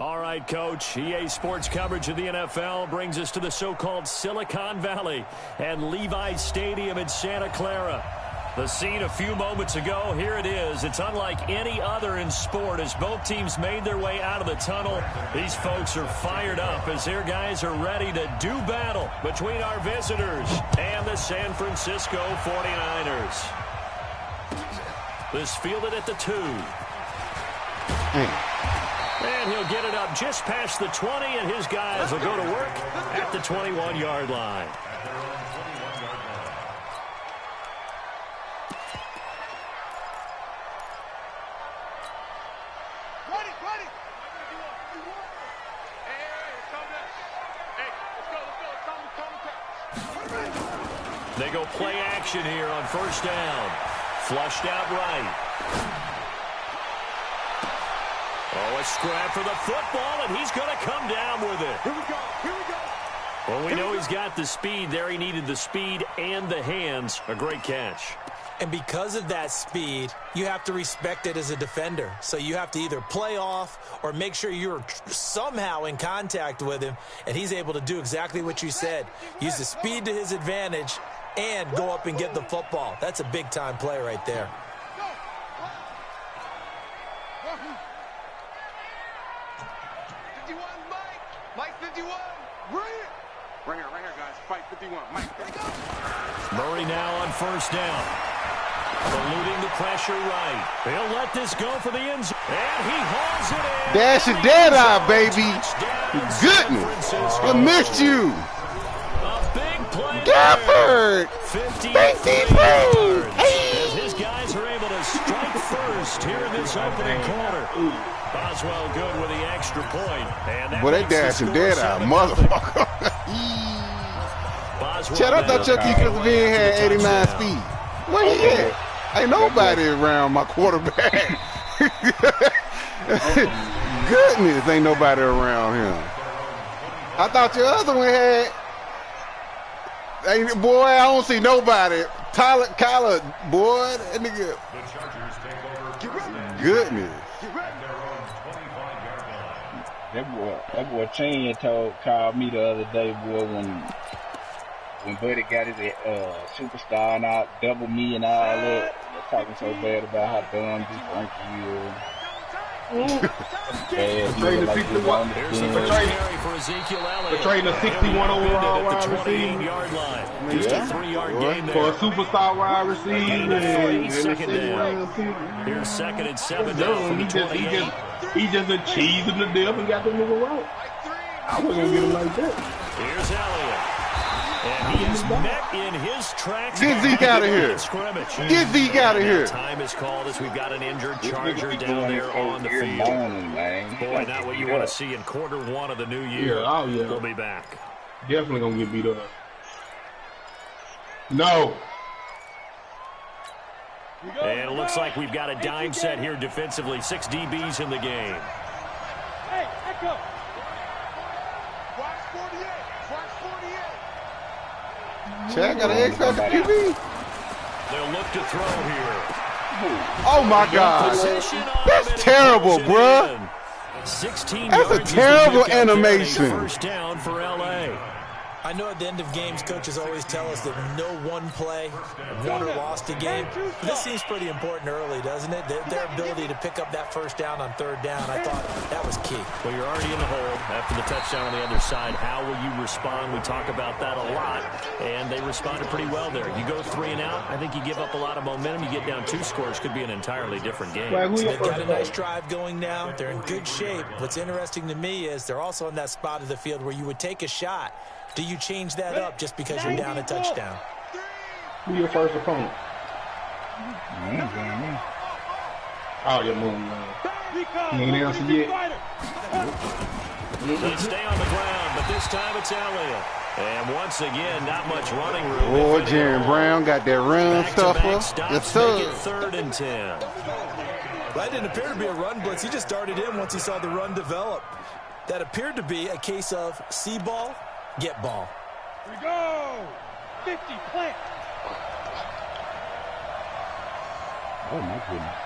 All right, Coach. EA Sports coverage of the NFL brings us to the so-called Silicon Valley and Levi's Stadium in Santa Clara. The scene a few moments ago, here it is. It's unlike any other in sport as both teams made their way out of the tunnel. These folks are fired up as their guys are ready to do battle between our visitors and the San Francisco 49ers. This fielded at the 2. And he'll get it up just past the 20, and his guys will go to work at the 21-yard line. They go play action here on first down. Flushed out right. Oh, a scrap for the football, and he's going to come down with it. Here we go. Here we go. Well, we know he's got the speed there. He needed the speed and the hands. A great catch. And because of that speed, you have to respect it as a defender. So you have to either play off or make sure you're somehow in contact with him, and he's able to do exactly what you said. Use the speed to his advantage and go up and get the football. That's a big-time play right there. Mike 51. Right here, guys. Fight 51. Mike 51. Murray now on first down. Eluding the pressure right. He'll let this go for the end zone. And he hauls it in. Dash your dead eye, baby. Goodness. I missed you. A big play. Gafford. 53 yards. As his guys are able to strike first here in this opening quarter. Boswell good with the extra point. And Boy, they dashing dead eye, motherfucker. Chad, I thought Chucky Christopher had 89 speed. Where he at? Ain't nobody around my quarterback. Goodness, ain't nobody around him. I thought your other one had. Ain't, boy, I don't see nobody. Kyler, boy, that nigga. Goodness. That boy Chan called me the other day, boy, when Buddy got his superstar and all, double me and all that. They're talking so bad about how dumb this Frankie is. Trading the 61. For trading a 61 overall wide receiver. Just a 3-yard gain there. For a superstar wide receiver. Second down. Here's second and 7 down from the 28. He just a cheese in the dip and got the nigga right. I wasn't going to get him like that. Here's Elliott. And he is met in his tracks. Get Zeke out of here. Get Zeke out of here. Time is called as we've got an injured Charger down there on the field. Boy, not what you want to see in quarter one of the new year. Yeah, oh yeah. We'll be back. Definitely going to get beat up. No. And it looks like we've got a dime set here defensively. 6 DBs in the game. Hey, Echo. Chad got an X Factor QB. They'll look to throw here. Oh my God. That's terrible, bruh. 16 That's a terrible animation. First down for LA. I know at the end of games, coaches always tell us that no one play won or lost a game. But this seems pretty important early, doesn't it? Their ability to pick up that first down on third down, I thought that was key. Well, you're already in the hole after the touchdown on the other side. How will you respond? We talk about that a lot, and they responded pretty well there. You go 3 and out, I think you give up a lot of momentum. You get down 2 scores, could be an entirely different game. So they've got a nice drive going now. They're in good shape. What's interesting to me is they're also in that spot of the field where you would take a shot. Do you change that up just because you're down a touchdown? Who's your first opponent? Oh, you're moving. You ain't answered yet. They stay on the ground, but this time it's Elliott. And once again, not much running room. Oh, Jerry Brown got that run stuffer. Yes, sir. 3rd and 10. That didn't appear to be a run blitz. He just darted in once he saw the run develop. That appeared to be a case of see ball, get ball. Here we go. 50, plant. Oh, my goodness.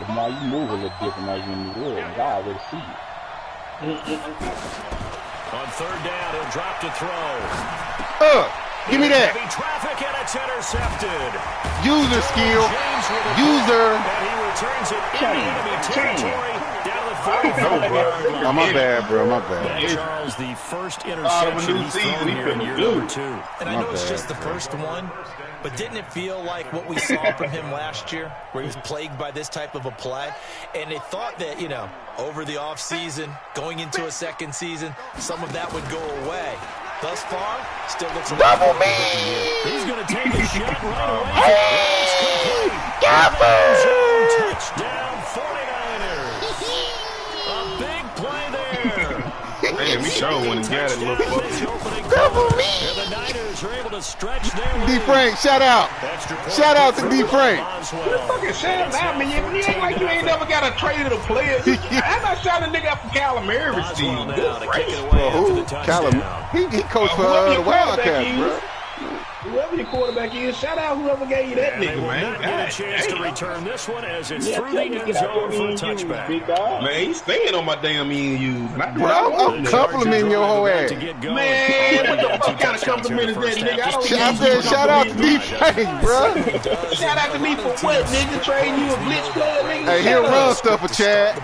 But now you move a little different now you're in New Orleans. I already see it. On third down, he'll drop to throw. Give me that. Heavy traffic, and it's intercepted. User skill. User. And he returns it into enemy territory down to the 45-yard line. Oh, my bad, bro. My bad. And Charles, the first interception he's thrown here in year number 2. And I know it's just the first one, but didn't it feel like what we saw from him last year, where he was plagued by this type of a play? And they thought that, you know, over the offseason, going into a second season, some of that would go away. Thus far, still looks a double me. He's going to take a shot right away. It's complete. Touchdown 49ers. A big play there. Man, we sure when he got it, little Double me. And the Niners are able to stretch their lead. D. Frank, shout out. Shout out to D. Frank. fucking shout out, man. You ain't like you ain't never got a traded a player. I'm not shouting a nigga out for Calamari, Steve. Good gracious. Bro, who? Callum. He coached for the Wildcats, bro. Whoever your quarterback is, shout out whoever gave you that nigga, man. Get a chance to return this one as it's through the end zone for a touchback. Man, he's staying on my damn ENU. Bro, I'm complimenting your whole ass. Man, what the fuck kind of compliment is that, nigga? I said shout out to D. Frank, bro. Shout out to me for what, nigga? Trading you a blitz player, nigga? Hey, he'll run stuff for Chad.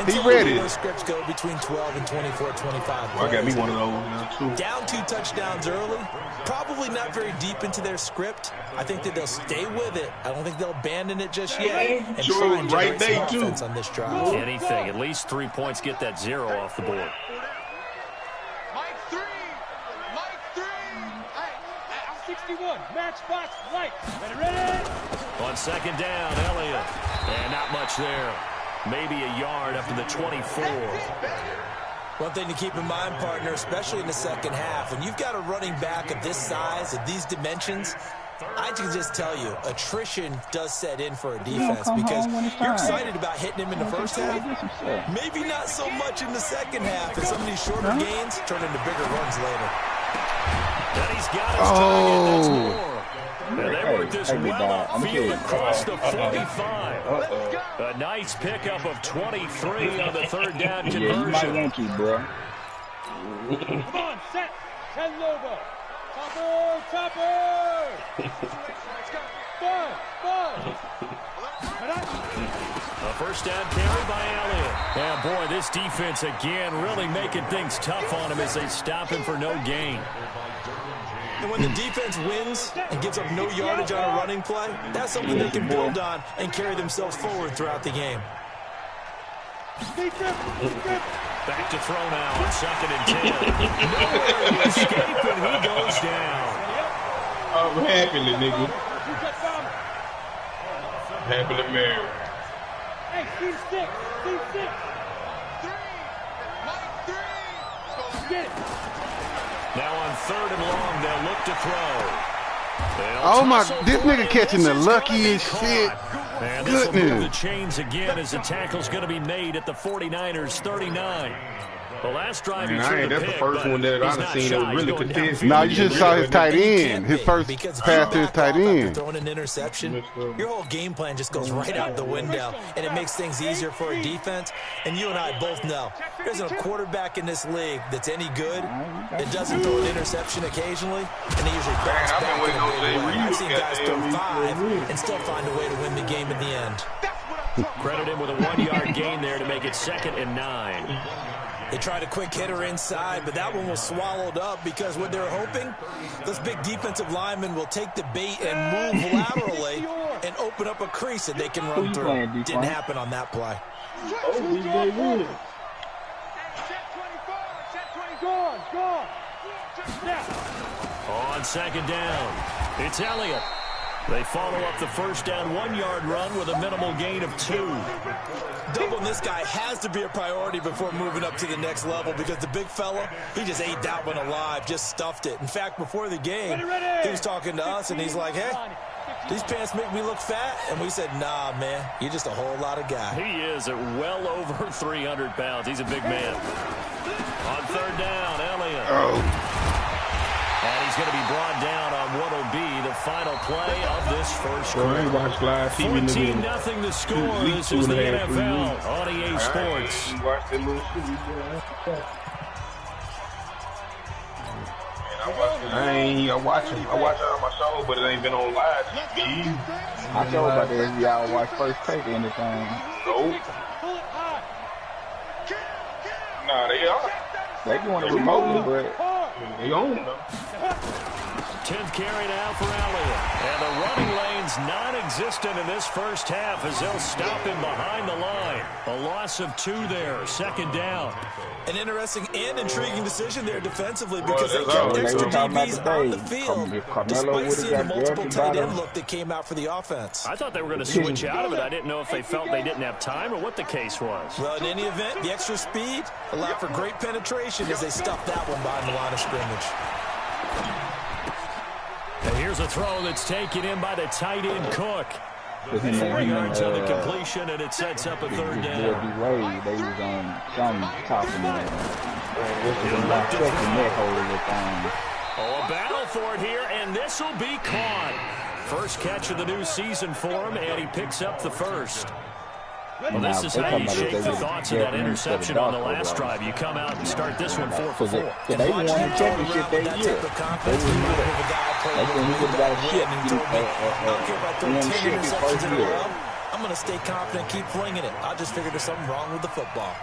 He ready. Those scripts go between 12 and 24, 25. Well, I got me one of those now, too. Down 2 touchdowns early. Probably not very deep into their script. I think that they'll stay with it. I don't think they'll abandon it just yet. And sure, try and right generate some day, offense too. on this drive. Anything, at least 3 points, get that 0 off the board. Mike 3. Mike 3. Hey, I'm 61. Matchbox light. Ready? On second down, Elliott. And not much there. Maybe a yard up to the 24. One thing to keep in mind, partner, especially in the second half, when you've got a running back of this size, of these dimensions, I can just tell you, attrition does set in for a defense because you're excited about hitting him in the first half. Maybe not so much in the second half, and some of these shorter gains turn into bigger runs later. And he's got his target. That's more. And they work this well upfield across the 45. A nice pickup of 23 on the third down conversion. Yeah, you might want to, bro. Come on, set. 10 Lobo. Topper. A first down carry by Elliott. And boy, this defense again really making things tough on him as they stop him for no gain. And when the defense wins and gives up no yardage on a running play, that's something they can build on and carry themselves forward throughout the game. Back to throw now on 2nd and 10. Nowhere to escape, and he goes down. I'm happily, nigga. Happily married. Hey, team 6. Team 6. 3. Mike 3. Get it. Now on 3rd and long, they'll look to throw. Oh my, this nigga catching the luckiest shit. And this will move the Goodness. chains again as the tackle's going to be made at the 49ers 39. The last drive he threw that's the first one that I've seen that was really contested. No, you just saw his tight end. His first pass to his tight end. Throwing an interception, your whole game plan just goes right out the window, and it makes things easier for a defense. And you and I both know there isn't a quarterback in this league that's any good that doesn't throw an interception occasionally, and they usually bounce back in a big way. I've seen guys throw 5 and still find a way to win the game in the end. Credit him with a 1-yard gain there to make it 2nd and 9. They tried a quick hitter inside, but that one was swallowed up because what they're hoping, those big defensive linemen will take the bait and move laterally and open up a crease that they can run through. Didn't happen on that play. Oh, DJ Wood. Gone. On 2nd down, it's Elliott. They follow up the first down 1-yard run with a minimal gain of 2. Doubling this guy has to be a priority before moving up to the next level because the big fella, he just ate that one alive, just stuffed it. In fact, before the game, he was talking to us, and he's like, hey, these pants make me look fat. And we said, nah, man, you're just a whole lot of guy. He is at well over 300 pounds. He's a big man. On 3rd down, Elliott. And he's going to be brought down on what will be the final play of this first Bro, I ain't quarter. watched live TV 14-0 the score. This is the NFL on EA Sports. I watched that little shit. I watch it on my show, but it ain't been on live TV. I told about that if y'all watch First Take or anything. Nope. Nah, they are. They doing it remotely, but they own them. 10th carry now for Elliott. And the running lane's non-existent in this first half as they'll stop him behind the line. A loss of 2 there, second down. An interesting and intriguing decision there defensively because they kept extra DBs on the field despite seeing the multiple tight end look that came out for the offense. I thought they were going to switch out of it. I didn't know if they felt they didn't have time or what the case was. Well, in any event, the extra speed allowed for great penetration as they stuffed that one behind the line of scrimmage. And here's a throw that's taken in by the tight end Cook. 4 yards on the completion, and it sets up a third down. They was on some talking A battle for it here, and this will be caught. First catch of the new season for him, and he picks up the first. Well, this is how you shake the thoughts of that interception on the last drive. You come out and start this one 4 for 4. They won the championship that year. I'm going to stay confident, keep flinging it. I just figured there's something wrong with the football.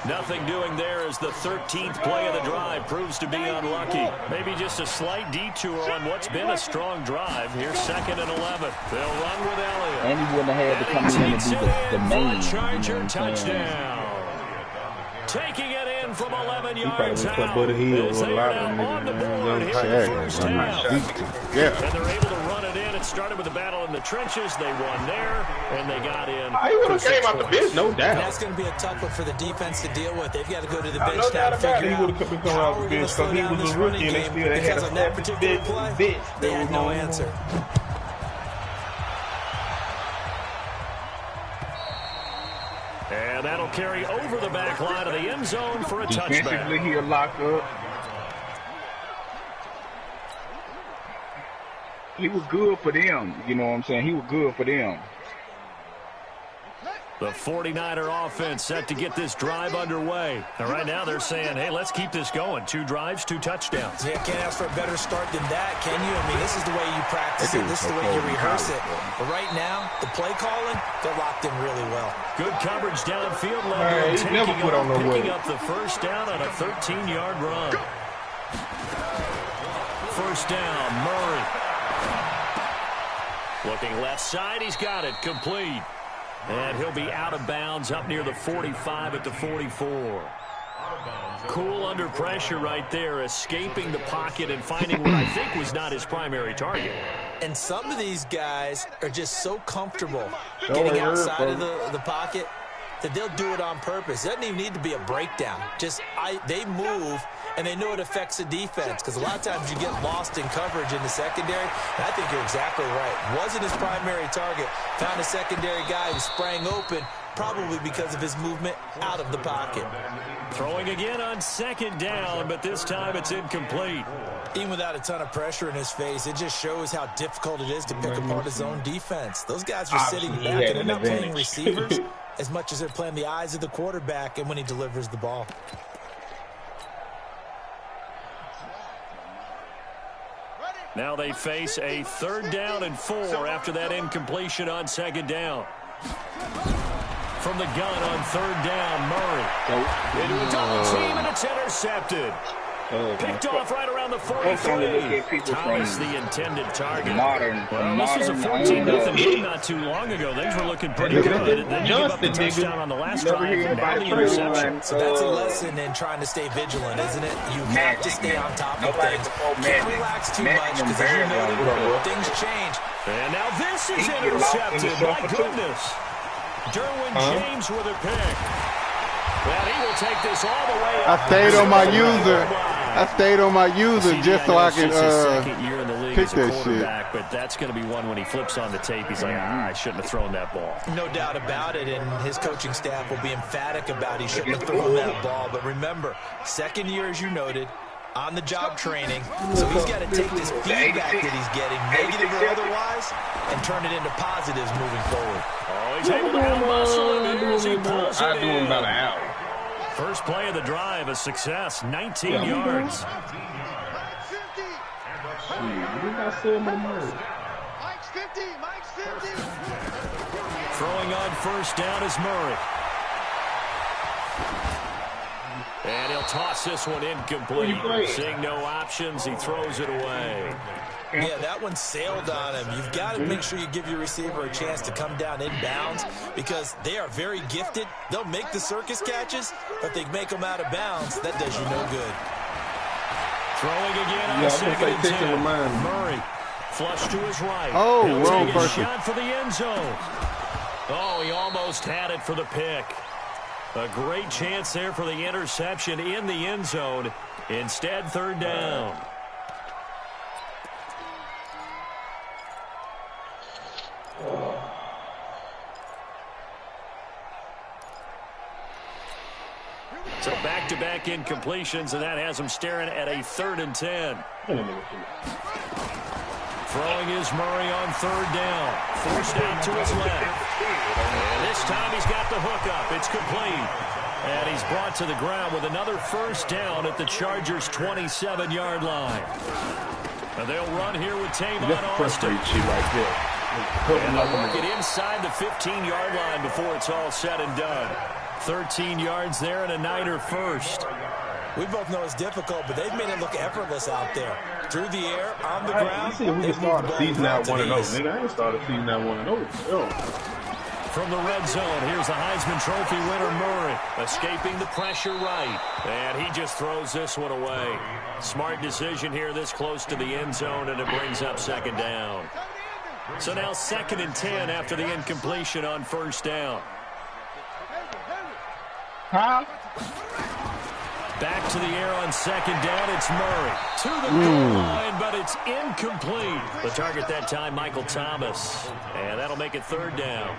Nothing doing there as the 13th play of the drive proves to be unlucky. Maybe just a slight detour on what's been a strong drive. Here's 2nd and 11. They'll run with Elliott. And he wouldn't have had to come in and be the main. Charger touchdown. Taking it in from 11 yards out. As they are now on the board here in the first half. And they're able to run it in. It started with a battle in the trenches. They won there, and they got in. I would have came out the bench, no doubt. And that's going to be a tough one for the defense to deal with. They've got to go to the bench now to figure out how we're going to slow down this running game because on that particular play, they had no answer. And that'll carry over the back line of the end zone for a touchback. Defensively, he'll lock up. He was good for them. You know what I'm saying? He was good for them. The 49er offense set to get this drive underway. And right now they're saying, hey, let's keep this going. 2 drives, 2 touchdowns. Yeah, can't ask for a better start than that, can you? I mean, this is the way you practice it. This is the way you rehearse it. But right now, the play calling, they're locked in really well. Good coverage downfield. Picking up the first down on a 13-yard run. First down, Murray. Looking left side, he's got it, complete. And he'll be out of bounds up near the 45 at the 44. Cool under pressure right there, escaping the pocket and finding what I think was not his primary target. And some of these guys are just so comfortable getting outside of the pocket that they'll do it on purpose. It doesn't even need to be a breakdown. They move, and they know it affects the defense because a lot of times you get lost in coverage in the secondary, and I think you're exactly right. Wasn't his primary target. Found a secondary guy who sprang open, probably because of his movement out of the pocket. Throwing again on 2nd down, but this time it's incomplete. Even without a ton of pressure in his face, it just shows how difficult it is to pick apart his own defense. Those guys are sitting back, and they're not playing receivers as much as they're playing the eyes of the quarterback and when he delivers the ball. Now they face a 3rd down and 4 after that incompletion on 2nd down. From the gun on 3rd down, Murray. Into a double team, and it's intercepted. Picked off right around the 43. Thomas, the intended target. This was a 14-0 lead not too long ago. Things were looking pretty good. Then you give up the touchdown on the last drive, and now the interception. So that's a lesson in trying to stay vigilant, isn't it? You have to stay on top of things. Can't relax too much because, as you noted, things change. And now this is intercepted. My goodness. Derwin James with a pick. Well, he will take this all the way up. I stayed on my user just so I can second year in the league pick as a that shit. But that's going to be one when he flips on the tape. He's like, I shouldn't have thrown that ball. No doubt about it, and his coaching staff will be emphatic about he shouldn't have thrown that ball. But remember, 2nd year, as you noted, on-the-job training, so he's got to take this feedback that he's getting, negative or otherwise, and turn it into positives moving forward. Oh, he's able to out-muscle him here as he pulls it in. About an hour. First play of the drive, a success, 19 yards. Mike's 50. Throwing on first down is Murray. And he'll toss this one incomplete. Seeing no options, he throws it away. Yeah, that one sailed on him. You've got to make sure you give your receiver a chance to come down inbounds because they are very gifted. They'll make the circus catches, but they make them out of bounds. That does you no good. Throwing again on the second and 10. Murray, flush to his right. Oh, he'll wrong take a person. shot for the end zone. Oh, he almost had it for the pick. A great chance there for the interception in the end zone. Instead, third down. So back-to-back incompletions, and that has him staring at a 3rd and 10. Throwing is Murray on third down. Forced out to his left. And this time he's got the hookup. It's complete. And he's brought to the ground with another first down at the Chargers' 27-yard line. And they'll run here with Tavon Austin. And they'll work it inside the 15-yard line before it's all said and done. 13 yards there and a Niner first. We both know it's difficult, but they've made it look effortless out there. Through the air, on the ground. We can start the season out 1-0. Nigga, I ain't started the season out 1-0. From the red zone, here's the Heisman Trophy winner, Murray, escaping the pressure right. And he just throws this one away. Smart decision here this close to the end zone, and it brings up second down. So now 2nd and 10 after the incompletion on first down. Huh? Back to the air on second down, it's Murray. To the goal line, but it's incomplete. The target that time, Michael Thomas. And that'll make it third down.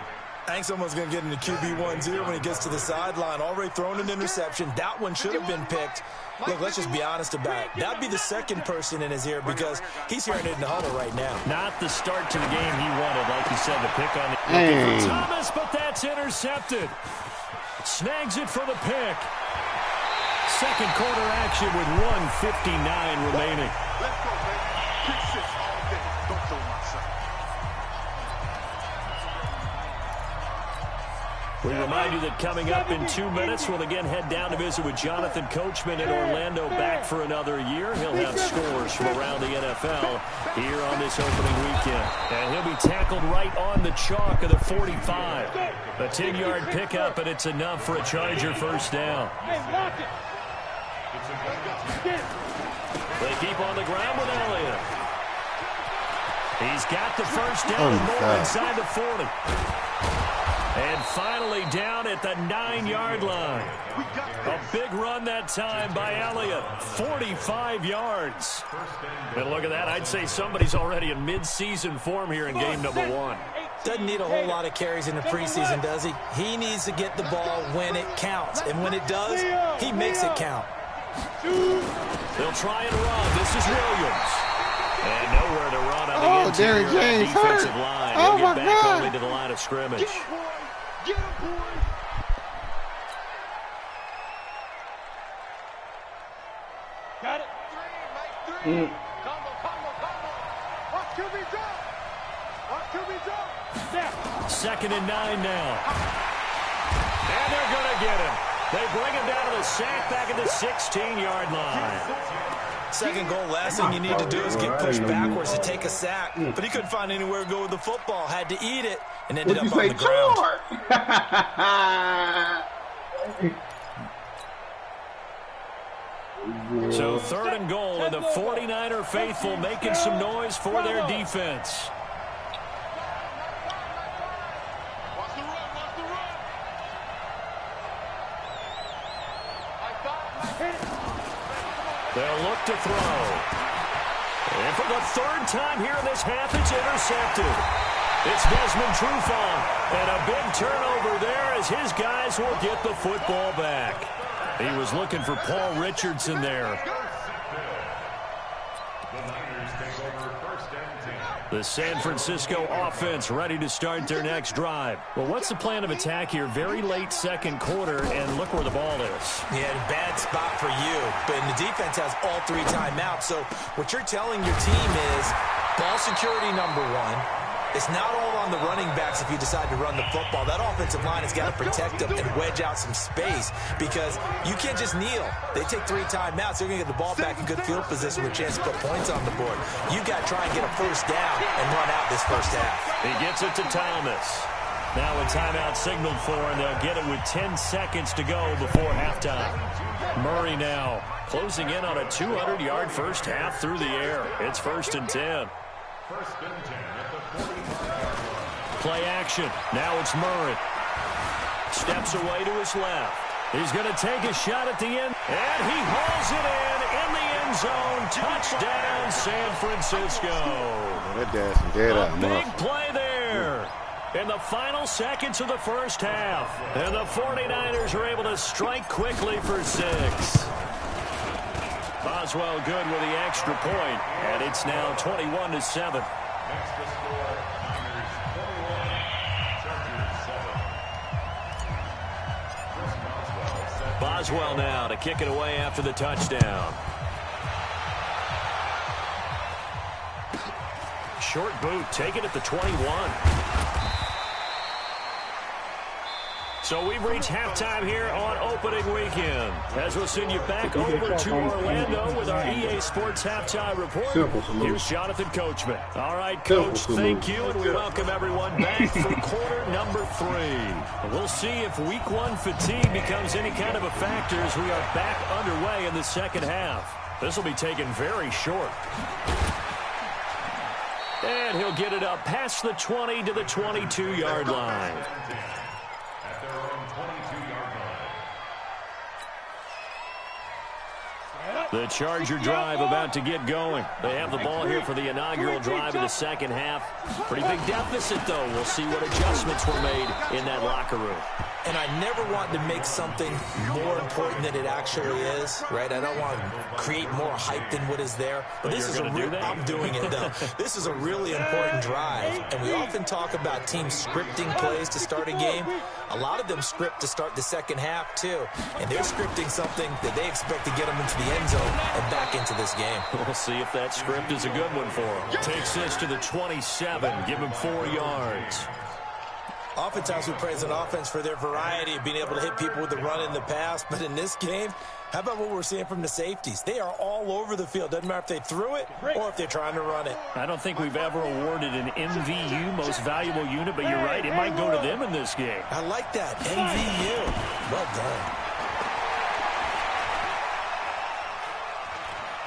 I think someone's going to get into QB1-0 when he gets to the sideline. Already thrown an interception. That one should have been picked. Look, let's just be honest about it. That'd be the second person in his ear because he's hearing it in the huddle right now. Not the start to the game he wanted, like you said, the pick on the Thomas, but that's intercepted. Snags it for the pick. Second quarter action with 1:59 remaining. Let's go, man. Pick 6 all day. Don't kill myself. We remind you that coming up in 2 minutes, we'll again head down to visit with Jonathan Coachman in Orlando, back for another year. He'll have scores from around the NFL here on this opening weekend. And he'll be tackled right on the chalk of the 45. A 10-yard pickup, and it's enough for a Charger first down. They keep on the ground with Elliott. He's got the first down and more inside the 40. And finally down at the 9-yard line. A big run that time by Elliott. 45 yards. And look at that. I'd say somebody's already in mid-season form here in game number 1. Doesn't need a whole lot of carries in the preseason, does he? He needs to get the ball when it counts. And when it does, he makes it count. They'll try and run. This is Williams. And nowhere to run on the interior defensive line. He'll get back only to the line of scrimmage. Get him, boy. Got it. 3, Mike, 3. Combo. Watch QB drop. Snap. 2nd and 9 now. And they're going to get him. They bring him down to the sack back at the 16-yard line. Second goal, last thing you need to do is get pushed backwards to take a sack. But he couldn't find anywhere to go with the football. Had to eat it and ended up on the ground. So 3rd and goal, and the 49er faithful making some noise for their defense. Watch the run. They'll look to throw. And for the 3rd time here in this half, it's intercepted. It's Desmond Trufant. And a big turnover there as his guys will get the football back. He was looking for Paul Richardson there. The San Francisco offense ready to start their next drive. Well, what's the plan of attack here? Very late second quarter, and look where the ball is. Yeah, bad spot for you. But the defense has all 3 timeouts. So what you're telling your team is ball security number 1. It's not all on the running backs if you decide to run the football. That offensive line has got to protect them and wedge out some space because you can't just kneel. They take 3 timeouts. They're going to get the ball back in good field position with a chance to put points on the board. You've got to try and get a first down and run out this first half. He gets it to Thomas. Now a timeout signaled for, and they'll get it with 10 seconds to go before halftime. Murray now closing in on a 200-yard first half through the air. It's 1st and 10. Play action. Now it's Murray. Steps away to his left. He's going to take a shot at the end. And he hauls it in the end zone. Touchdown, San Francisco. A big play there in the final seconds of the first half. And the 49ers are able to strike quickly for 6. Boswell good with the extra point, and it's now 21-7. Boswell now to kick it away after the touchdown. Short boot, taken at the 21. So we've reached halftime here on opening weekend. As we'll send you back over to Orlando with our EA Sports Halftime Report. Here's Jonathan Coachman. All right, Coach, thank you, and we welcome everyone back for quarter number 3. We'll see if week 1 fatigue becomes any kind of a factor as we are back underway in the second half. This will be taken very short. And he'll get it up past the 20 to the 22-yard line. The Charger drive about to get going. They have the ball here for the inaugural drive of the second half. Pretty big deficit, though. We'll see what adjustments were made in that locker room. And I never want to make something more important than it actually is, right? I don't want to create more hype than what is there. But this is I'm doing it, though. This is a really important drive. And we often talk about teams scripting plays to start a game. A lot of them script to start the second half, too. And they're scripting something that they expect to get them into the end zone and back into this game. We'll see if that script is a good one for them. Takes this to the 27. Give him 4 yards. Oftentimes we praise an offense for their variety of being able to hit people with the run in the pass. But in this game, how about what we're seeing from the safeties? They are all over the field. Doesn't matter if they threw it or if they're trying to run it. I don't think we've ever awarded an MVU, most valuable unit, but you're right. It might go to them in this game. I like that. MVU. Well done.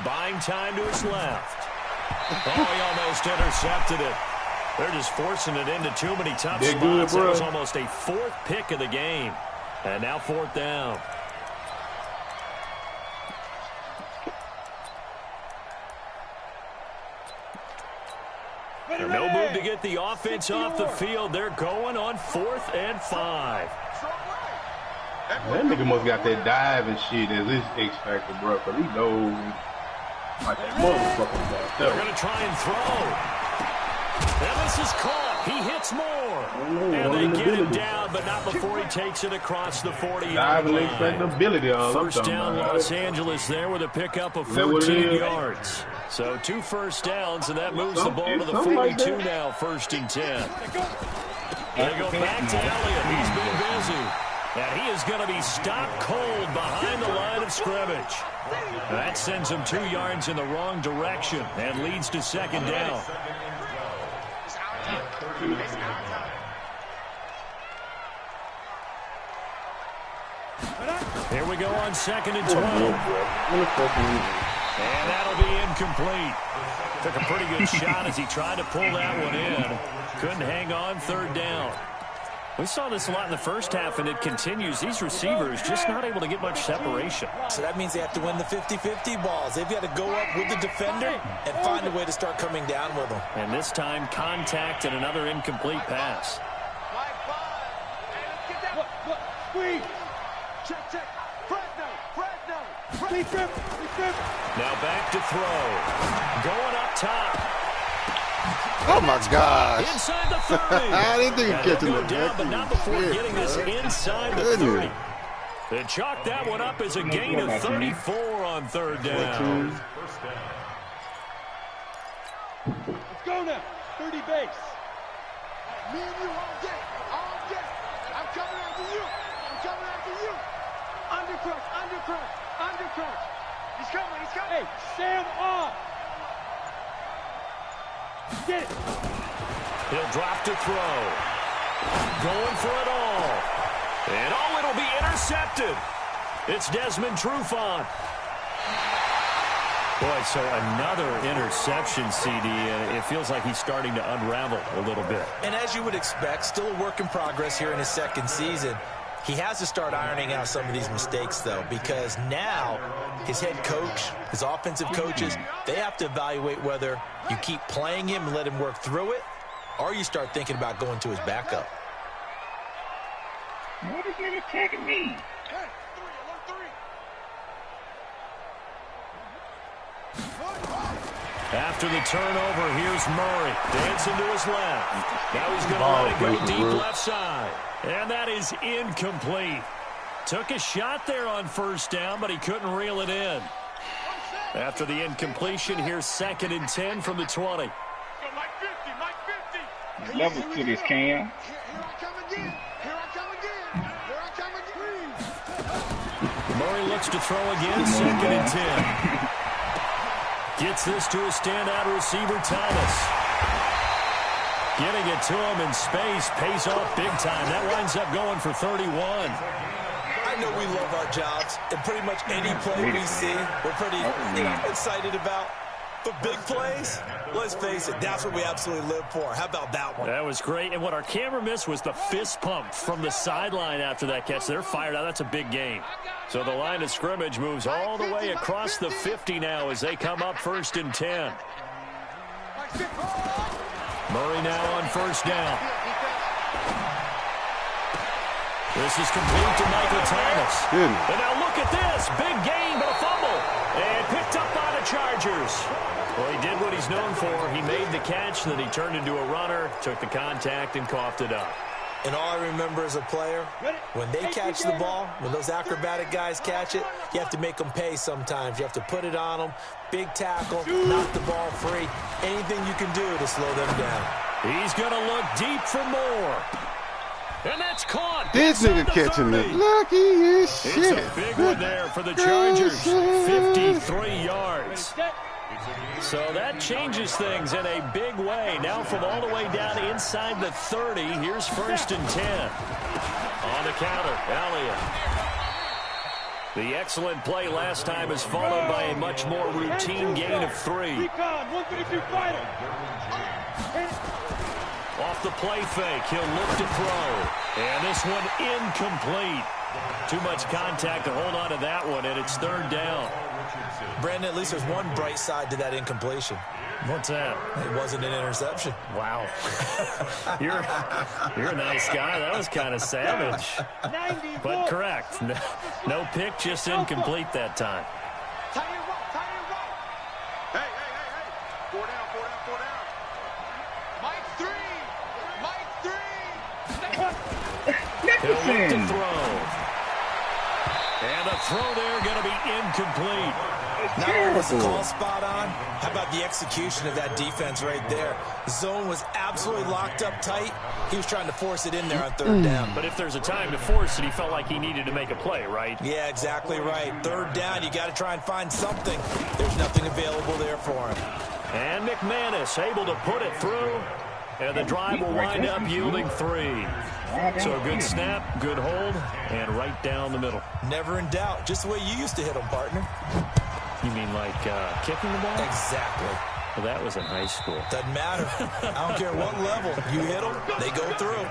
Buying time to his left. Oh, he almost intercepted it. They're just forcing it into too many tough spots. It was almost a 4th pick of the game. And now 4th down. No move to get the offense off the field. They're going on 4th and 5. That nigga must got that dive and shit as his X factor, bro. Cause he knows like that motherfucker. They're gonna try and throw. And this is caught. He hits more. And they get him down, but not before he takes it across the 40-yard line. First down, Los Angeles there with a pickup of 14 yards. So 2 first downs, and that moves the ball to the 42 now, 1st and 10. They go back to Elliott. He's been busy. And he is going to be stopped cold behind the line of scrimmage. That sends him 2 yards in the wrong direction and leads to 2nd down. Here we go on 2nd and 12. And that'll be incomplete. Took a pretty good shot as he tried to pull that one in. Couldn't hang on, 3rd down. We saw this a lot in the first half, and it continues. These receivers just not able to get much separation. So that means they have to win the 50-50 balls. They've got to go up with the defender and find a way to start coming down with them. And this time, contact and another incomplete pass. Squeeze. Check. Fresno. Now back to throw. Going up top. Oh, my gosh. Inside the 30. I didn't think he'd catch Go it. down, but not before getting this inside the 30. They chalk that one up as a gain of 34 on third down. Let's go now. 30 base. Me and you all day. All day. I'm coming after you. I'm coming after you. Undercrush, undercrush, undercrush. He's coming, he's coming. Hey, Sam off. Get it. He'll drop to throw. Going for it all. And oh, it'll be intercepted. It's Desmond Trufant. Boy, so another interception, CD. It feels like he's starting to unravel a little bit. And as you would expect, still a work in progress here in his second season. He has to start ironing out some of these mistakes, though, because now his head coach, his offensive coaches, they have to evaluate whether you keep playing him and let him work through it, or you start thinking about going to his backup. What is he attacking me? After the turnover, here's Murray dancing to his left. Now he's going to let it go deep left side. And that is incomplete. Took a shot there on first down, but he couldn't reel it in. After the incompletion, here's 2nd and 10 from the 20. Level to this, Cam. Here I come again. Here I come again. Here I come again. Murray looks to throw again, 2nd and 10. Gets this to a standout receiver, Thomas. Getting it to him in space pays off big time. That winds up going for 31. I know we love our jobs, and pretty much any play we see, we're pretty excited about. But big plays, let's face it, that's what we absolutely live for. How about that one? That was great. And what our camera missed was the fist pump from the sideline after that catch. They're fired out. That's a big game. So the line of scrimmage moves all the way across the 50 now as they come up 1st and 10. Murray now on first down. This is complete to Michael Thomas. And now look at this. Big gain, but a fumble. And picked up by the Chargers. Well, he did what he's known for. He made the catch, then he turned into a runner, took the contact, and coughed it up. And all I remember as a player, when they catch the ball, when those acrobatic guys catch it, you have to make them pay sometimes. You have to put it on them, big tackle, knock the ball free. Anything you can do to slow them down. He's going to look deep for more. And that's caught. This nigga catching it. Lucky as shit. It's a big one there for the Chargers. 53 yards. So that changes things in a big way. Now from all the way down inside the 30, here's 1st and 10. On the counter, Elliott. The excellent play last time is followed by a much more routine gain of 3. Off the play fake, he'll look to throw. And this one incomplete. Too much contact to hold on to that one, and it's 3rd down. Brandon, at least there's one bright side to that incompletion. What's that? It wasn't an interception. Wow. You're a nice guy. That was kind of savage. But correct. No pick, just incomplete that time. Tie it right, tie it right. Hey. 4 down, 4 down, 4 down. Mike 3. He'll look to throw. And a throw there going to be incomplete. Not only was the call spot on, how about the execution of that defense right there? The zone was absolutely locked up tight. He was trying to force it in there on 3rd down. But if there's a time to force it, he felt like he needed to make a play, right? Yeah, exactly right. 3rd down, you got to try and find something. There's nothing available there for him. And McManus able to put it through. And the drive will wind up yielding 3. So a good snap, good hold, and right down the middle. Never in doubt. Just the way you used to hit them, partner. You mean like kicking the ball? Exactly. Well, that was in high school. Doesn't matter. I don't care what level. You hit them, they go through.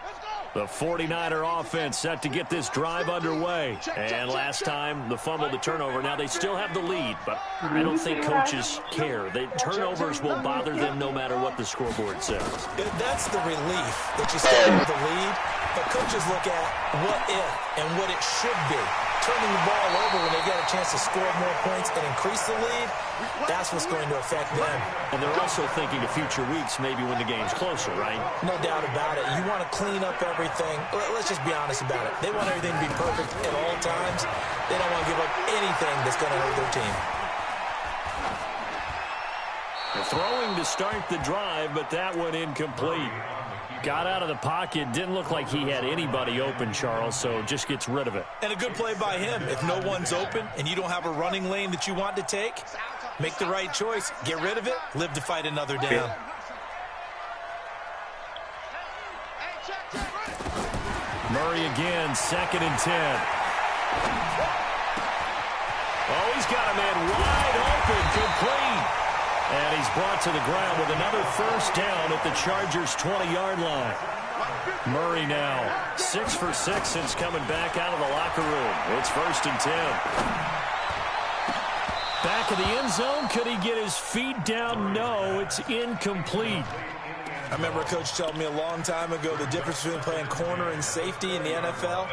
Let's go. The 49er offense set to get this drive underway. And last time, the fumble, the turnover. Now they still have the lead, but I don't think coaches care. The turnovers will bother them no matter what the scoreboard says. That's the relief that you still have the lead, but coaches look at what if and what it should be. Turning the ball over when they get a chance to score more points and increase the lead, that's what's going to affect them. And they're also thinking of future weeks, maybe when the game's closer, right? No doubt about it. You want to clean up everything. Let's just be honest about it. They want everything to be perfect at all times. They don't want to give up anything that's going to hurt their team. They're throwing to start the drive, but that one incomplete. Got out of the pocket. Didn't look like he had anybody open, Charles, so just gets rid of it. And a good play by him. If no one's open and you don't have a running lane that you want to take, make the right choice. Get rid of it. Live to fight another down. Murray again, 2nd and 10. Oh, he's got a man wide open, complete. And he's brought to the ground with another first down at the Chargers' 20-yard line. Murray now 6 for 6 since coming back out of the locker room. It's 1st and 10. Back in the end zone. Could he get his feet down? No, it's incomplete. I remember a coach told me a long time ago the difference between playing corner and safety in the NFL.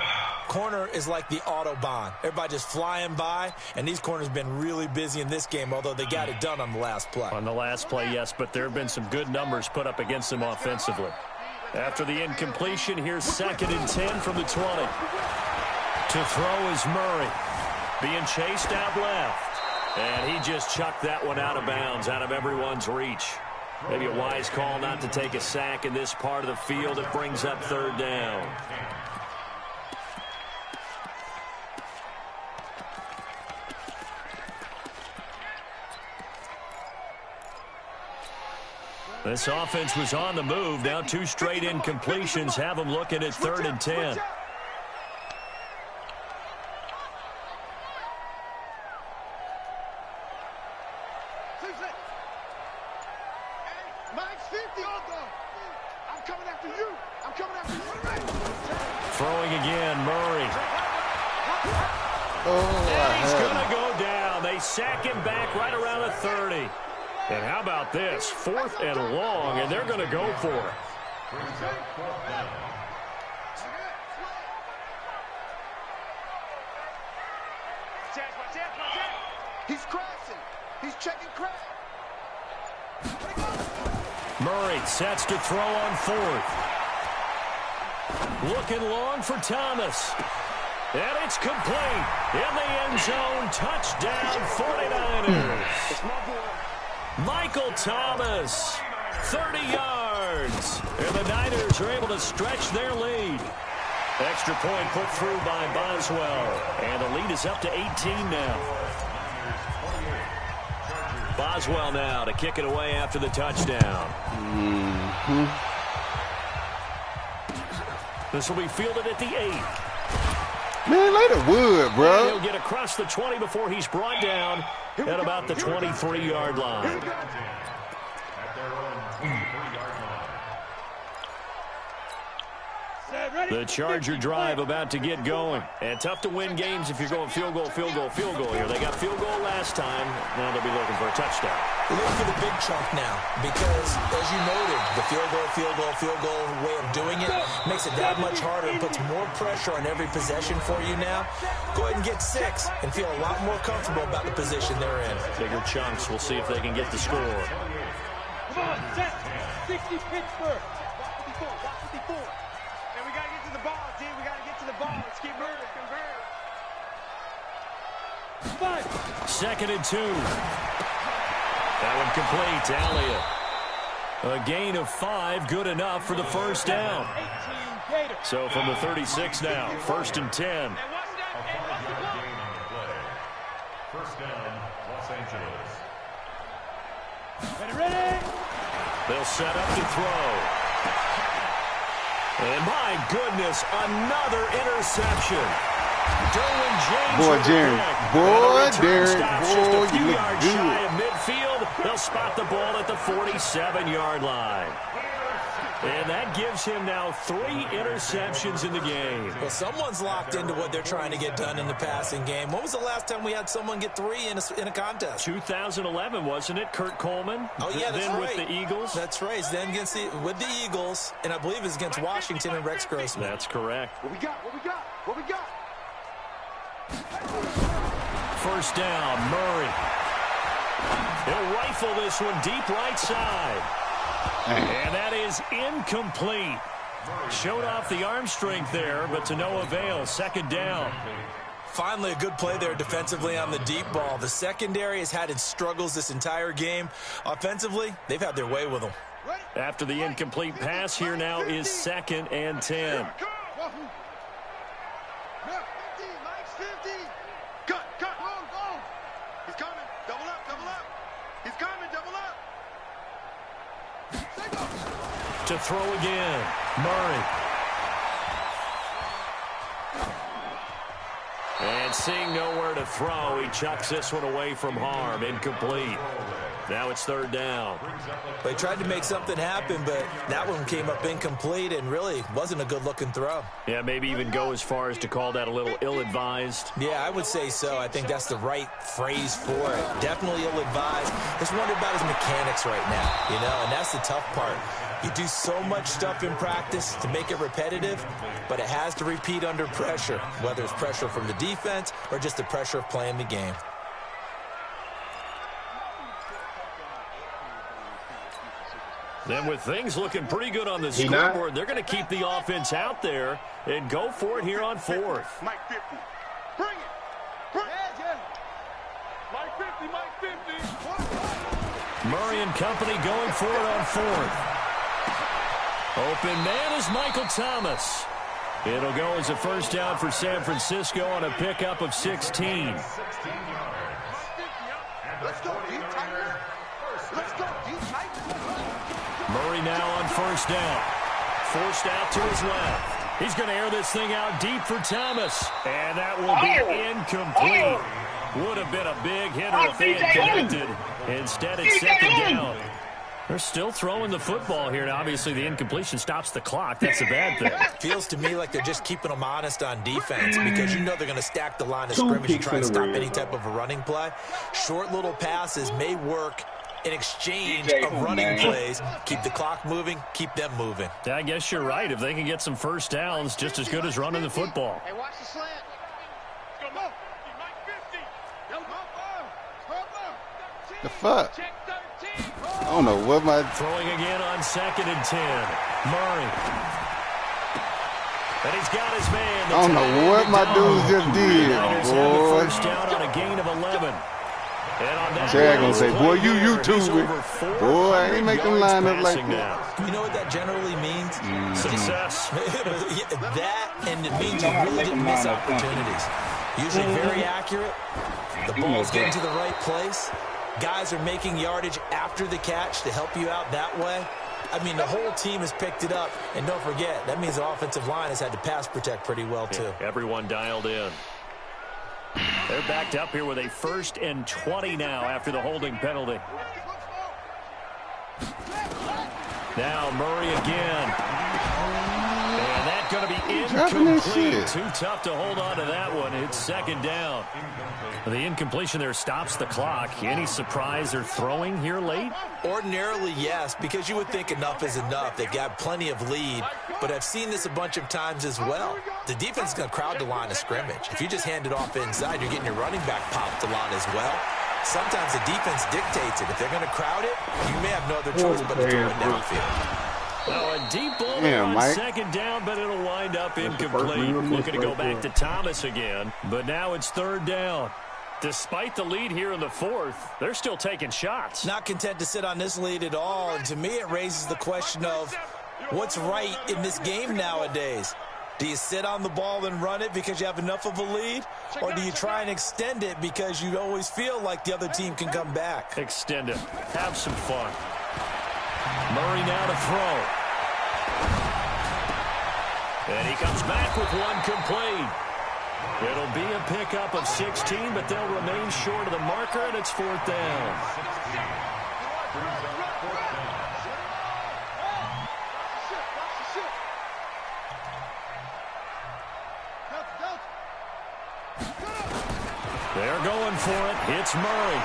Corner is like the Autobahn. Everybody just flying by, and these corners have been really busy in this game, although they got it done on the last play. On the last play, yes, but there have been some good numbers put up against them offensively. After the incompletion, here's 2nd and 10 from the 20. To throw is Murray. Being chased out left. And he just chucked that one out of bounds, out of everyone's reach. Maybe a wise call not to take a sack in this part of the field. It brings up 3rd down. This offense was on the move. Now 2 straight incompletions have them looking at 3rd and 10. Throwing again, Murray. And he's going to go down. They sack him back right around the 30. And how about this? 4th and long, and they're going to go for it. He's crashing. He's checking crash. Murray sets to throw on 4th. Looking long for Thomas. And it's complete. In the end zone, touchdown 49ers. Michael Thomas, 30 yards. And the Niners are able to stretch their lead. Extra point put through by Boswell. And the lead is up to 18 now. Boswell now to kick it away after the touchdown. This will be fielded at the 8. Man, lay the wood, bro. He'll get across the 20 before he's brought down at about the 23-yard line. The Charger drive about to get going. And tough to win games if you're going field goal, field goal, field goal here. They got field goal last time. Now they'll be looking for a touchdown. We're looking for the big chunk now because, as you noted, the field goal way of doing it makes it that much harder and puts more pressure on every possession for you now. Go ahead and get 6 and feel a lot more comfortable about the position they're in. Bigger chunks. We'll see if they can get the score. Come on, set. 60 Pittsburgh. Watch 54. And we got to get to the ball, D. We got to get to the ball. Let's keep moving. Convert. 5. 2nd and 2. That one complete. Elliott. A gain of 5, good enough for the first down. So from the 36 now, 1st and 10. First down, Los Angeles. Ready? They'll set up to throw. And my goodness, another interception. Derwin James. Boy, Jerry. Boy, Derek. Boy, just a few you yards look shy good. of midfield. They'll spot the ball at the 47-yard line. And that gives him now 3 interceptions in the game. Well, someone's locked into what they're trying to get done in the passing game. When was the last time we had someone get 3 in a contest? 2011, wasn't it? Kurt Coleman. Oh, yeah, that's then right. with the Eagles. That's right. Then with the Eagles, and I believe it's against Washington and Rex Grossman. That's correct. What we got? What we got? What we got? First down, Murray. He'll rifle this one deep right side. And that is incomplete. Showed off the arm strength there, but to no avail. Second down. Finally, a good play there defensively on the deep ball. The secondary has had its struggles this entire game. Offensively, they've had their way with them. After the incomplete pass, here now is 2nd and 10. He's coming. Double up, double up. He's coming, double up. To throw again, Murray. And seeing nowhere to throw, he chucks this one away from harm. Incomplete. Now it's 3rd down. They tried to make something happen, but that one came up incomplete and really wasn't a good-looking throw. Yeah, maybe even go as far as to call that a little ill-advised. Yeah, I would say so. I think that's the right phrase for it. Definitely ill-advised. Just wonder about his mechanics right now, and that's the tough part. You do so much stuff in practice to make it repetitive, but it has to repeat under pressure, whether it's pressure from the defense or just the pressure of playing the game. Then with things looking pretty good on the scoreboard, they're going to keep the offense out there and go for it here on 4th. Mike 50. Bring it. Bring it. Mike 50, Mike 50. Murray and company going for it on 4th. Open man is Michael Thomas. It'll go as a first down for San Francisco on a pickup of 16. Let's go deep, Tiger. Let's go deep, Tiger. Murray now on first down. Forced out to his left. He's going to air this thing out deep for Thomas. And that will be incomplete. Would have been a big hitter if they had connected. Instead, it's 2nd down. They're still throwing the football here. Now, obviously, the incompletion stops the clock. That's a bad thing. Feels to me like they're just keeping them honest on defense because they're going to stack the line of scrimmage and try and stop any type of a running play. Short little passes may work in exchange of running plays. Keep the clock moving, keep them moving. I guess you're right. If they can get some first downs, just as good as running the football. Hey, watch the slant. Go, Mike 50. The fuck? I don't know what my... Throwing again on 2nd and 10. Murray. And he's got his man. I don't know what my dudes just did, boy. First down on a gain of 11. Chad gonna say, boy, you YouTuber. Boy, I ain't make them line up like that. You know what that generally means? Success. That, and it means you really didn't miss opportunities. Usually very accurate. The ball's getting to the right place. Guys are making yardage after the catch to help you out that way. I mean, the whole team has picked it up. And don't forget, that means the offensive line has had to pass protect pretty well, too. Everyone dialed in. They're backed up here with a 1st and 20 now after the holding penalty. Now Murray again. And that's going to be incomplete. Too tough to hold on to that one. It's 2nd down. The incompletion there stops the clock. Any surprise they're throwing here late? Ordinarily, yes, because you would think enough is enough. They've got plenty of lead, but I've seen this a bunch of times as well. The defense is going to crowd the line of scrimmage. If you just hand it off inside, you're getting your running back popped a lot as well. Sometimes the defense dictates it. If they're going to crowd it, you may have no other choice but to throw it downfield. Now a deep ball on Mike. 2nd down, but it'll wind up incomplete. Looking to go back to Thomas again, but now it's 3rd down. Despite the lead here in the 4th, they're still taking shots. Not content to sit on this lead at all, and to me it raises the question of what's right in this game nowadays. Do you sit on the ball and run it because you have enough of a lead, or do you try and extend it because you always feel like the other team can come back? Extend it. Have some fun. Murray now to throw. And he comes back with one complete. It'll be a pickup of 16, but they'll remain short of the marker, and it's 4th down. for it. It's Murray.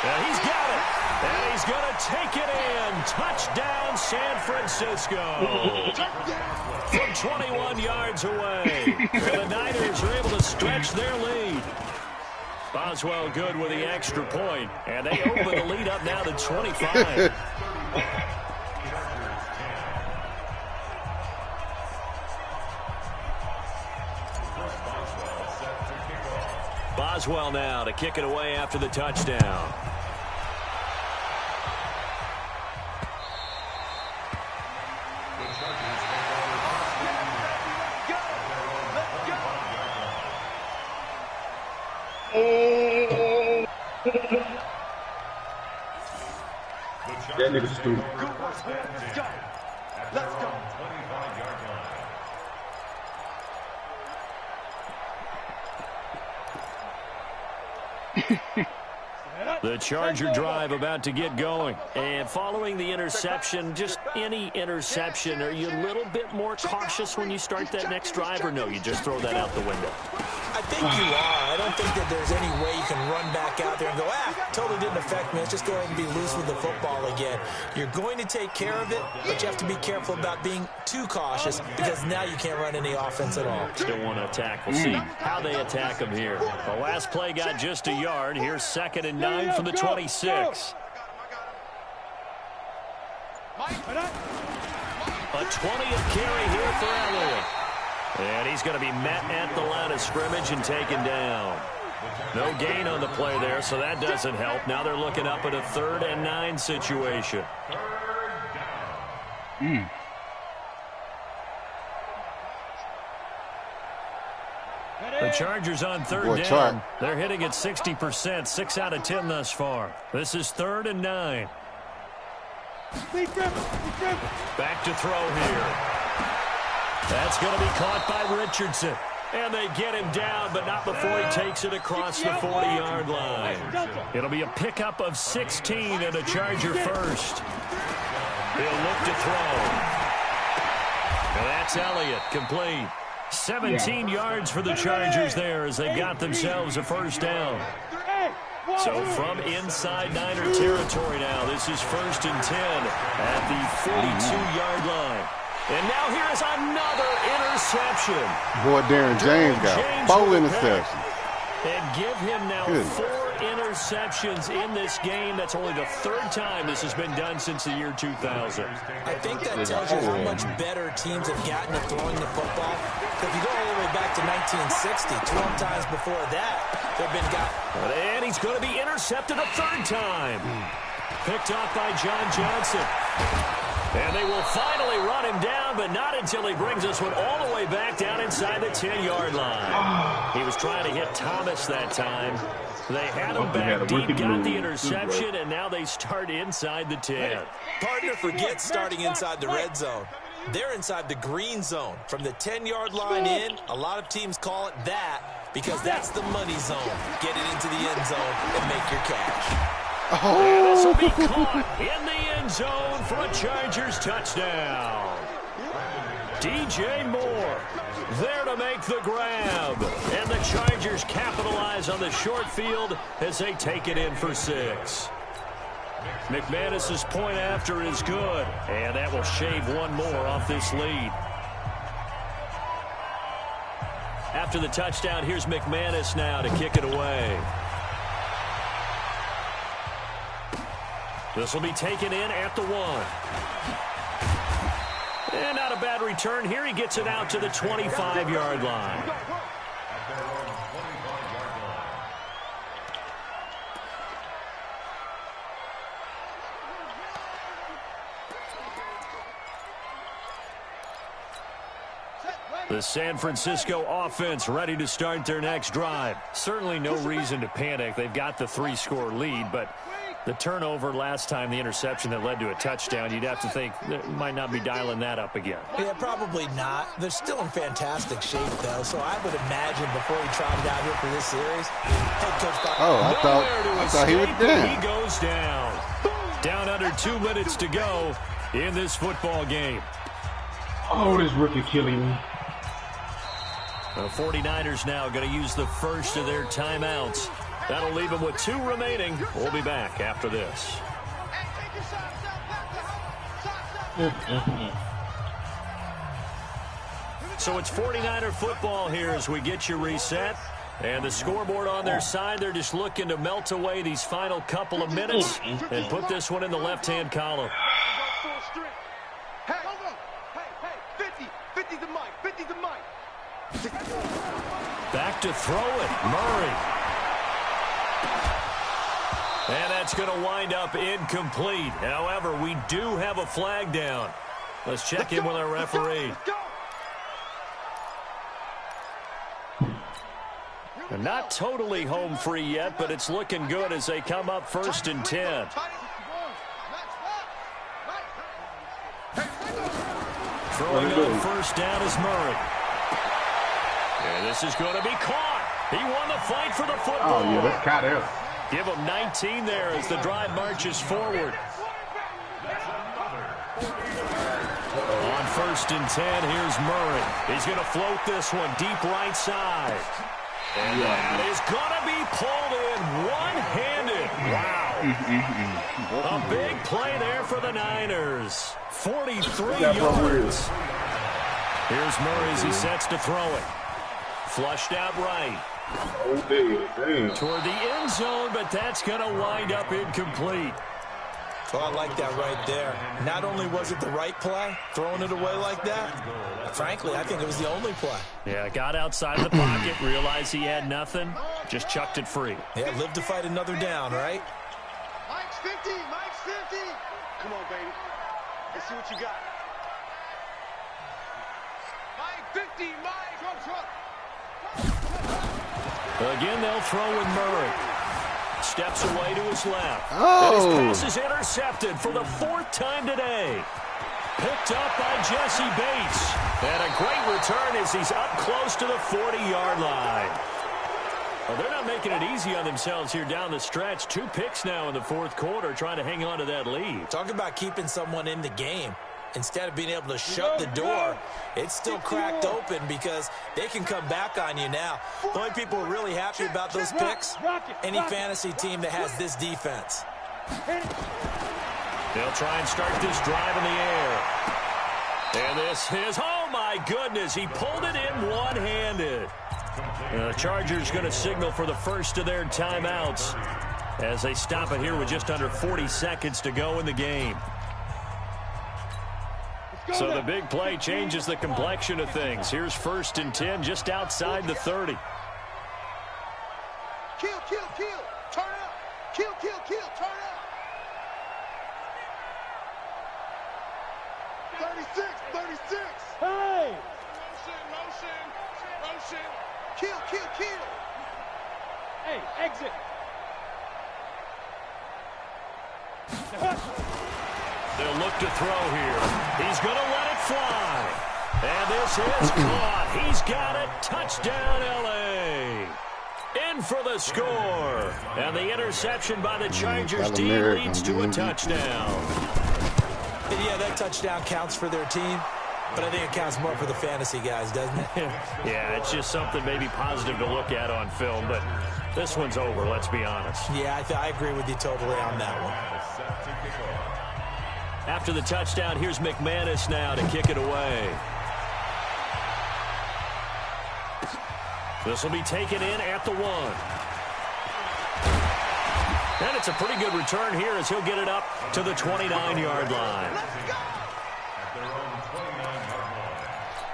And he's got it. And he's going to take it in. Touchdown, San Francisco. From 21 yards away. The Niners are able to stretch their lead. Boswell good with the extra point. And they open the lead up now to 25. Boswell now to kick it away after the touchdown. That nigga's stupid. Let's go. The Charger drive about to get going. And following the interception, just any interception, are you a little bit more cautious when you start that next drive, or no, you just throw that out the window? I think you are. I don't think that there's any way you can run back out there and go, totally didn't affect me. Let's just go ahead and be loose with the football again. You're going to take care of it, but you have to be careful about being too cautious because now you can't run any offense at all. Still want to attack. We'll see how they attack them here. The last play got just a yard. Here's 2nd and 9 from the 26. A 20th carry here for Elliott. And he's going to be met at the line of scrimmage and taken down. No gain on the play there, so that doesn't help. Now they're looking up at a 3rd and 9 situation. The Chargers on 3rd down. They're hitting at 60%, 6 out of 10 thus far. This is 3rd and 9. Back to throw here. That's going to be caught by Richardson. And they get him down, but not before he takes it across the 40-yard line. It'll be a pickup of 16 and a Charger first. He'll look to throw. And that's Elliott, complete. 17 yards for the Chargers there as they got themselves a first down. So from inside Niner territory now, this is 1st and 10 at the 42-yard line. And now here is another interception. Boy, Darren James got 4 interceptions. And give him now 4 interceptions in this game. That's only the 3rd time this has been done since the year 2000. I think that tells you how much better teams have gotten at throwing the football. If you go all the way back to 1960, 12 times before that, they've been got. And he's going to be intercepted a 3rd time. Picked off by John Johnson. And they will finally run him down, but not until he brings us one all the way back down inside the 10-yard line. He was trying to hit Thomas that time. They had him back deep, got the interception, and now they start inside the 10. Partner forgets starting inside the red zone. They're inside the green zone. From the 10-yard line in, a lot of teams call it that because that's the money zone. Get it into the end zone and make your cash. And this will be caught in the end zone for a Chargers touchdown. DJ Moore there to make the grab. And the Chargers capitalize on the short field as they take it in for 6. McManus's point after is good. And that will shave one more off this lead. After the touchdown, here's McManus now to kick it away. This will be taken in at the 1. And not a bad return here. He gets it out to the 25-yard line. The San Francisco offense ready to start their next drive. Certainly no reason to panic. They've got the 3-score lead, but the turnover last time, the interception that led to a touchdown, you'd have to think they might not be dialing that up again. Yeah, probably not. They're still in fantastic shape, though, so I would imagine before he trotted out here for this series, head coach thought, I thought he was down. He goes down. Down under 2 minutes to go in this football game. Oh, this rookie killing me. The 49ers now going to use the first of their timeouts. That'll leave them with 2 remaining. We'll be back after this. So it's 49er football here as we get you reset. And the scoreboard on their side, they're just looking to melt away these final couple of minutes and put this one in the left-hand column. Hey, 50 the mic, 50 the mic. Back to throw it, Murray. And that's going to wind up incomplete. However, we do have a flag down. Let's check in with our referee. They're not totally home free yet, but it's looking good as they come up 1st and 10. Throwing on 1st down is Murray. And this is going to be caught. He won the fight for the football. Oh, yeah, that's caught out. Give him 19 there as the drive marches forward. On 1st and 10, here's Murray. He's going to float this one deep right side. And that is going to be pulled in one-handed. Wow. A big play there for the Niners. 43 yards. Here's Murray as he sets to throw it. Flushed out right. Toward the end zone, but that's going to wind up incomplete. Well, I like that right there. Not only was it the right play, throwing it away like that, frankly, I think it was the only play. Yeah, got outside the pocket, realized he had nothing, just chucked it free. Yeah, live to fight another down, right? Mike's 50, Mike's 50. Come on, baby. Let's see what you got. Mike 50, Mike. Again, they'll throw with Murray. Steps away to his left. Oh. And his pass is intercepted for the 4th time today. Picked up by Jesse Bates. And a great return as he's up close to the 40-yard line. Well, they're not making it easy on themselves here down the stretch. 2 picks now in the 4th quarter trying to hang on to that lead. Talk about keeping someone in the game. Instead of being able to shut the door, it's still cracked open because they can come back on you now. The only people who are really happy about those picks, any fantasy team that has this defense. They'll try and start this drive in the air. And this is, oh my goodness, he pulled it in one-handed. The Chargers going to signal for the first of their timeouts as they stop it here with just under 40 seconds to go in the game. So the big play changes the complexion of things. Here's 1st and 10 just outside the 30. Kill, kill, kill. Turn up. Kill, kill, kill. Turn up. 36, 36. Hey! Motion. Kill, kill, kill. Hey, exit. They'll look to throw here. He's going to let it fly. And this is caught. He's got it. Touchdown, L.A. In for the score. And the interception by the Chargers D leads to a touchdown. And yeah, that touchdown counts for their team, but I think it counts more for the fantasy guys, doesn't it? Yeah, it's just something maybe positive to look at on film, but this one's over, let's be honest. Yeah, I agree with you totally on that one. After the touchdown, here's McManus now to kick it away. This will be taken in at the 1. And it's a pretty good return here as he'll get it up to the 29-yard line.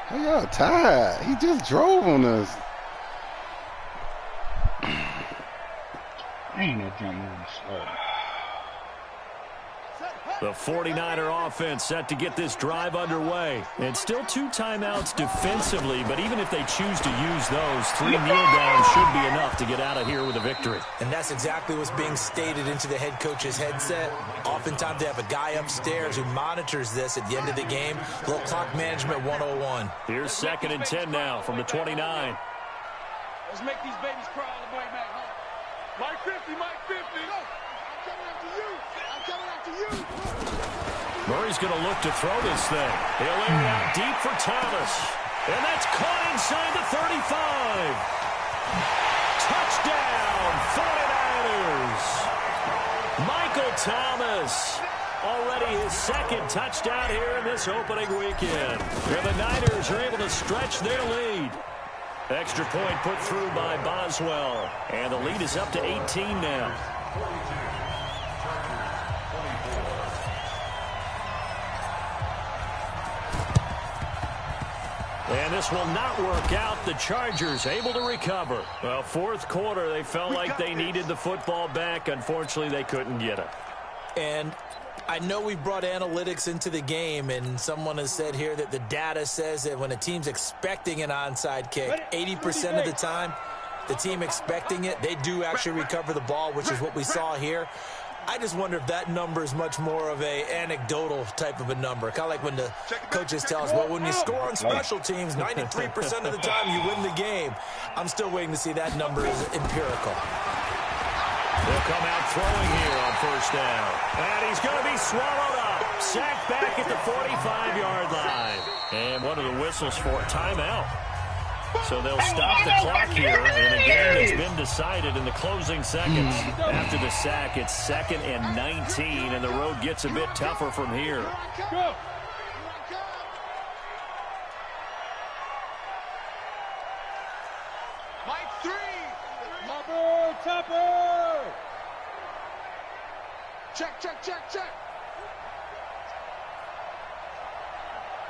Hey, y'all tired. He just drove on us. Ain't that jump moving slow. The 49er offense set to get this drive underway. And still 2 timeouts defensively, but even if they choose to use those, 3 kneel downs should be enough to get out of here with a victory. And that's exactly what's being stated into the head coach's headset. Oftentimes they have a guy upstairs who monitors this at the end of the game. Little clock management 101. Here's 2nd and 10 now from the 29. Let's make these babies cry on the way back home. Mike 50, Mike 50. Go. I'm coming after you. I'm coming after you. Murray's going to look to throw this thing. He'll air it out deep for Thomas. And that's caught inside the 35. Touchdown, 49ers. Michael Thomas, already his second touchdown here in this opening weekend. And the Niners are able to stretch their lead. Extra point put through by Boswell. And the lead is up to 18 now. And this will not work out. The Chargers able to recover. Well, fourth quarter, they felt like they needed the football back. Unfortunately, they couldn't get it. And I know we brought analytics into the game, and someone has said here that the data says that when a team's expecting an onside kick, 80% of the time, the team expecting it, they do actually recover the ball, which is what we saw here. I just wonder if that number is much more of a anecdotal type of a number. Kind of like when the coaches tell us, well, when you score on special teams, 93% of the time you win the game. I'm still waiting to see that number is empirical. They'll come out throwing here on first down. And he's going to be swallowed up. Sacked back at the 45-yard line. And one of the whistles for a timeout. So they'll stop the clock here in a game that's been decided in the closing seconds. After the sack, it's 2nd and 19, and the road gets a bit tougher from here. Go. Mike 3. Topper. Check, check, check, check.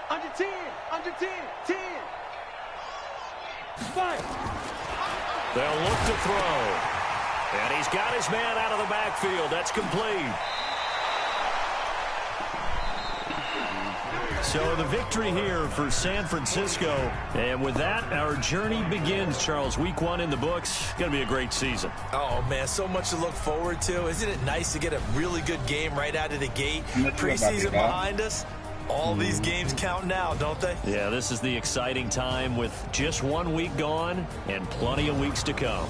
Under 10, under 10, 10. Five. They'll look to throw. And he's got his man out of the backfield. That's complete. So the victory here for San Francisco. And with that, our journey begins, Charles. Week 1 in the books. Going to be a great season. Oh, man, so much to look forward to. Isn't it nice to get a really good game right out of the gate? Preseason behind us. All these games count now, don't they? Yeah, this is the exciting time with just 1 week gone and plenty of weeks to come.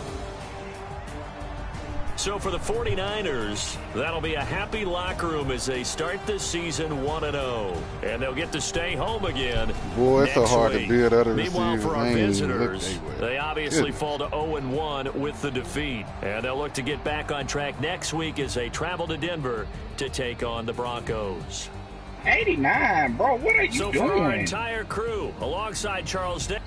So for the 49ers, that'll be a happy locker room as they start this season 1-0. And they'll get to stay home again. Boy, it's so hard week. to build other Meanwhile, receivers. for our visitors, they obviously Good. fall to 0-1 with the defeat. And they'll look to get back on track next week as they travel to Denver to take on the Broncos. 89, bro. What are you So doing? for our entire crew, alongside Charles Day.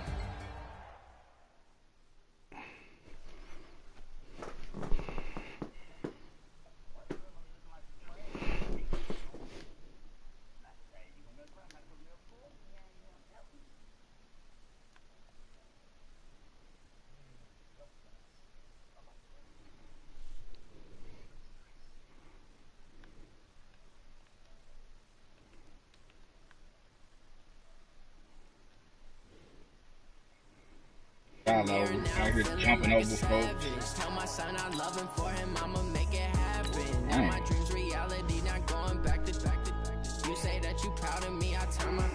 I know. Out here jumping over folks. Tell my son I love him for him, I'ma make it happen. Now my dreams reality, not going back to. You say that you proud of me, I tell my